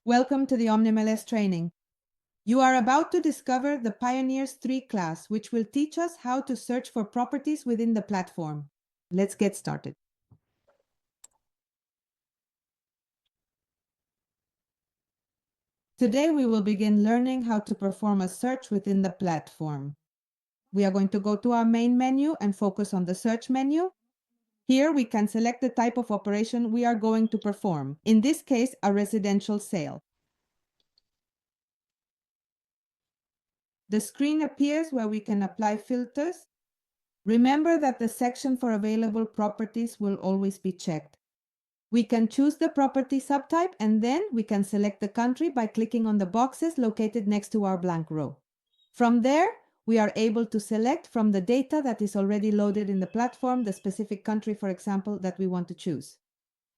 Welcome to the OmniMLS training. You are about to discover the Pioneers 3 class, which will teach us how to search for properties within the platform. Let's get started. Today we will begin learning how to perform a search within the platform. We are going to go to our main menu and focus on the search menu. Here we can select the type of operation we are going to perform, in this case a residential sale. The screen appears where we can apply filters. Remember that the section for available properties will always be checked. We can choose the property subtype and then we can select the country by clicking on the boxes located next to our blank row. From there, we are able to select from the data that is already loaded in the platform the specific country, for example, that we want to choose.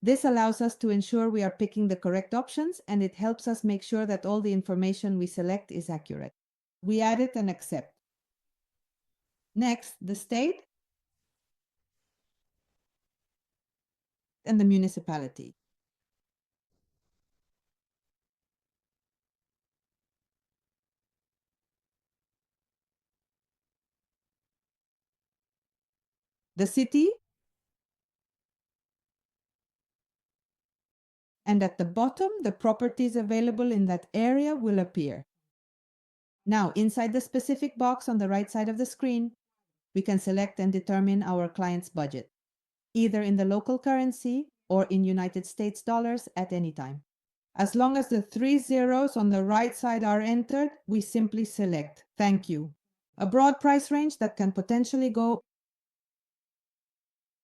This allows us to ensure we are picking the correct options, and it helps us make sure that all the information we select is accurate. We add it and accept. Next, the state and the municipality. The city, and at the bottom, the properties available in that area will appear. Now, inside the specific box on the right side of the screen, we can select and determine our client's budget, either in the local currency or in United States dollars at any time. As long as the 3 zeros on the right side are entered, we simply select "Thank you." A broad price range that can potentially go.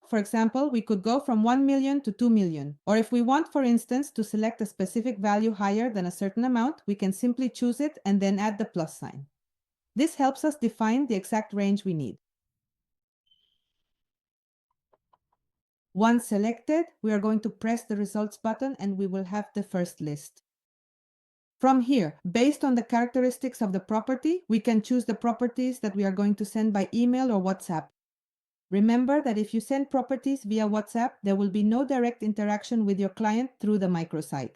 For example, we could go from 1 million to 2 million. Or if we want, for instance, to select a specific value higher than a certain amount, we can simply choose it and then add the plus sign. This helps us define the exact range we need. Once selected, we are going to press the results button and we will have the first list. From here, based on the characteristics of the property, we can choose the properties that we are going to send by email or WhatsApp. Remember that if you send properties via WhatsApp, there will be no direct interaction with your client through the microsite.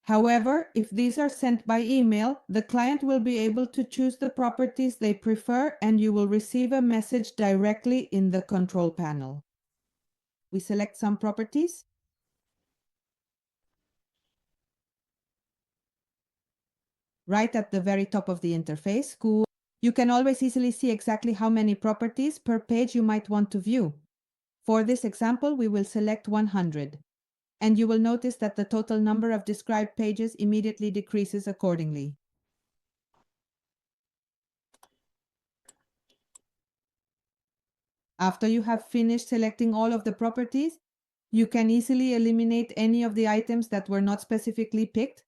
However, if these are sent by email, the client will be able to choose the properties they prefer and you will receive a message directly in the control panel. We select some properties. Right at the very top of the interface, you can always easily see exactly how many properties per page you might want to view. For this example, we will select 100. And you will notice that the total number of described pages immediately decreases accordingly. After you have finished selecting all of the properties, you can easily eliminate any of the items that were not specifically picked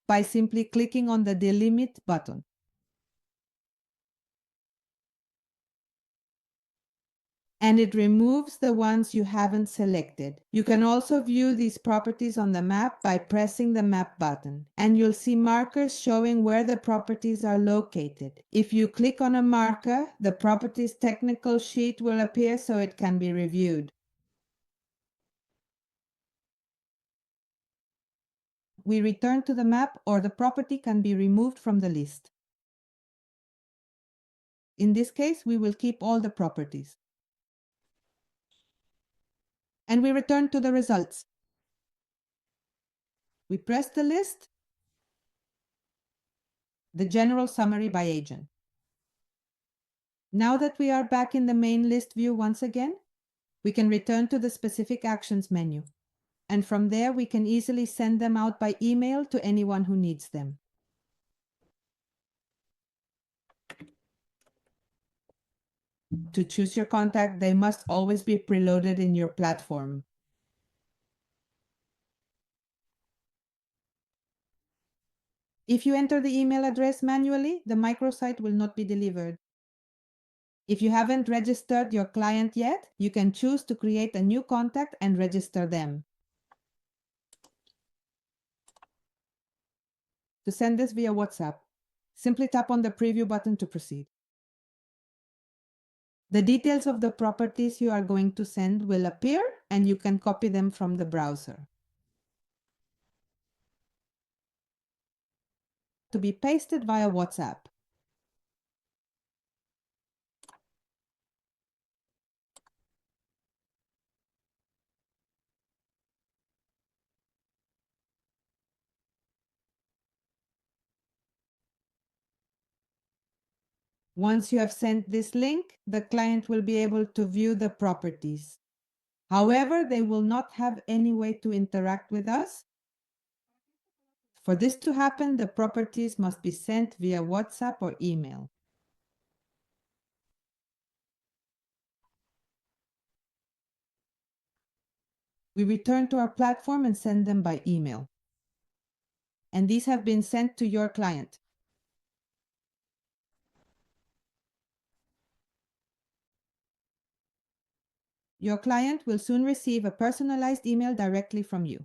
by simply clicking on the Delimit button. And it removes the ones you haven't selected. You can also view these properties on the map by pressing the map button, and you'll see markers showing where the properties are located. If you click on a marker, the property's technical sheet will appear so it can be reviewed. We return to the map, or the property can be removed from the list. In this case, we will keep all the properties. And we return to the results. We press the list, the general summary by agent. Now that we are back in the main list view once again, we can return to the specific actions menu. And from there, we can easily send them out by email to anyone who needs them. To choose your contact, they must always be preloaded in your platform. If you enter the email address manually, the microsite will not be delivered. If you haven't registered your client yet, you can choose to create a new contact and register them. To send this via WhatsApp, simply tap on the preview button to proceed. The details of the properties you are going to send will appear, and you can copy them from the browser. to be pasted via WhatsApp. Once you have sent this link, the client will be able to view the properties. However, they will not have any way to interact with us. For this to happen, the properties must be sent via WhatsApp or email. We return to our platform and send them by email. And these have been sent to your client. Your client will soon receive a personalized email directly from you,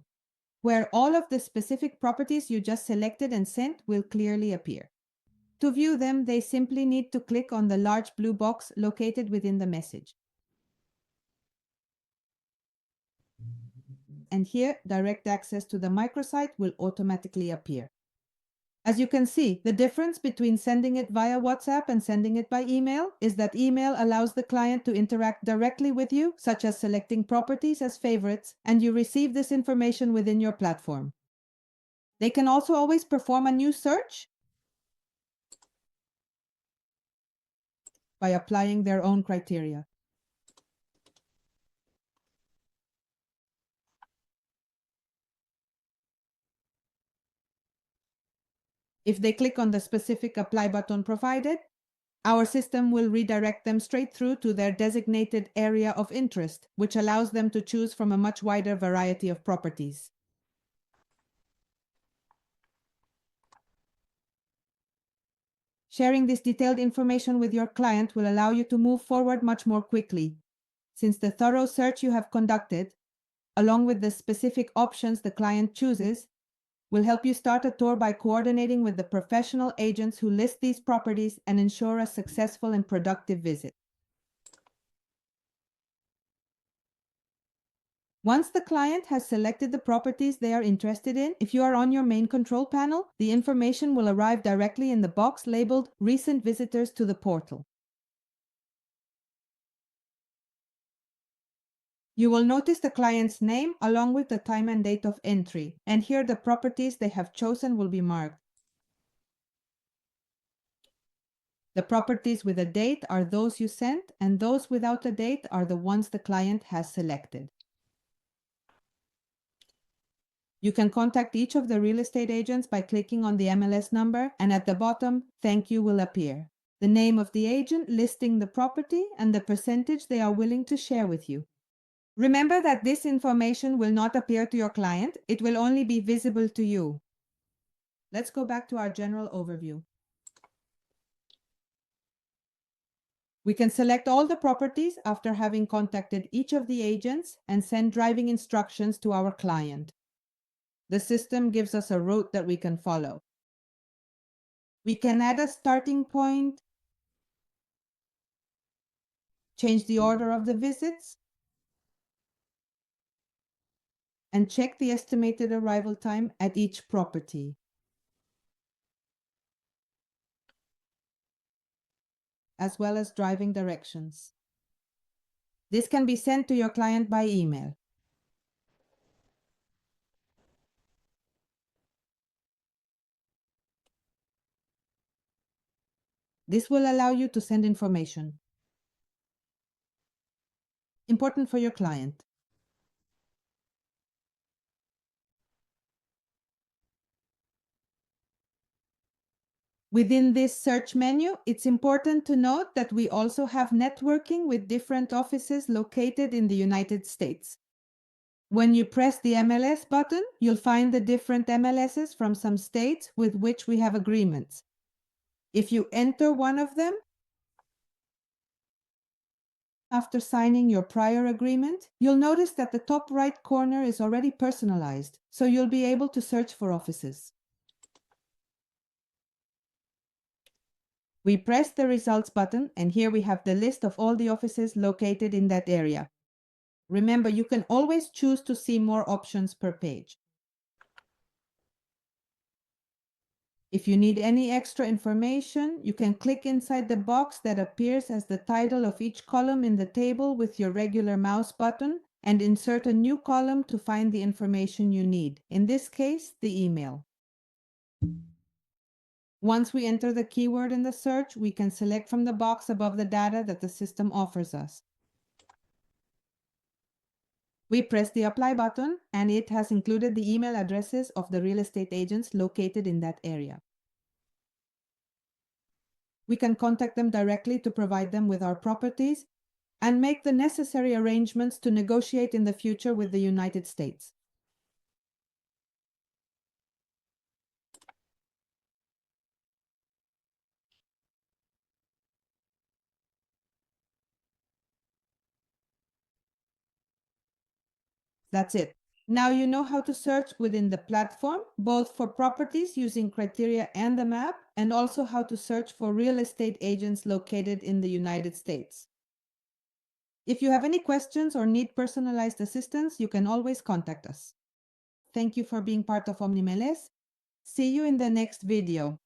where all of the specific properties you just selected and sent will clearly appear. To view them, they simply need to click on the large blue box located within the message. And here, direct access to the microsite will automatically appear. As you can see, the difference between sending it via WhatsApp and sending it by email is that email allows the client to interact directly with you, such as selecting properties as favorites, and you receive this information within your platform. They can also always perform a new search by applying their own criteria. If they click on the specific apply button provided, our system will redirect them straight through to their designated area of interest, which allows them to choose from a much wider variety of properties. Sharing this detailed information with your client will allow you to move forward much more quickly, since the thorough search you have conducted, along with the specific options the client chooses, will help you start a tour by coordinating with the professional agents who list these properties and ensure a successful and productive visit. Once the client has selected the properties they are interested in, if you are on your main control panel, the information will arrive directly in the box labeled Recent Visitors to the portal. You will notice the client's name along with the time and date of entry, and here the properties they have chosen will be marked. The properties with a date are those you sent, and those without a date are the ones the client has selected. You can contact each of the real estate agents by clicking on the MLS number, and at the bottom, thank you will appear. The name of the agent listing the property and the percentage they are willing to share with you. Remember that this information will not appear to your client, it will only be visible to you. Let's go back to our general overview. We can select all the properties after having contacted each of the agents and send driving instructions to our client. The system gives us a route that we can follow. We can add a starting point, change the order of the visits, and check the estimated arrival time at each property, as well as driving directions. This can be sent to your client by email. This will allow you to send information important for your client. Within this search menu, it's important to note that we also have networking with different offices located in the United States. When you press the MLS button, you'll find the different MLSs from some states with which we have agreements. If you enter one of them, after signing your prior agreement, you'll notice that the top right corner is already personalized, so you'll be able to search for offices. We press the results button, and here we have the list of all the offices located in that area. Remember, you can always choose to see more options per page. If you need any extra information, you can click inside the box that appears as the title of each column in the table with your regular mouse button and insert a new column to find the information you need, in this case, the email. Once we enter the keyword in the search, we can select from the box above the data that the system offers us. We press the apply button and it has included the email addresses of the real estate agents located in that area. We can contact them directly to provide them with our properties and make the necessary arrangements to negotiate in the future with the United States. That's it. Now you know how to search within the platform, both for properties using criteria and the map, and also how to search for real estate agents located in the United States. If you have any questions or need personalized assistance, you can always contact us. Thank you for being part of OmniMeles. See you in the next video.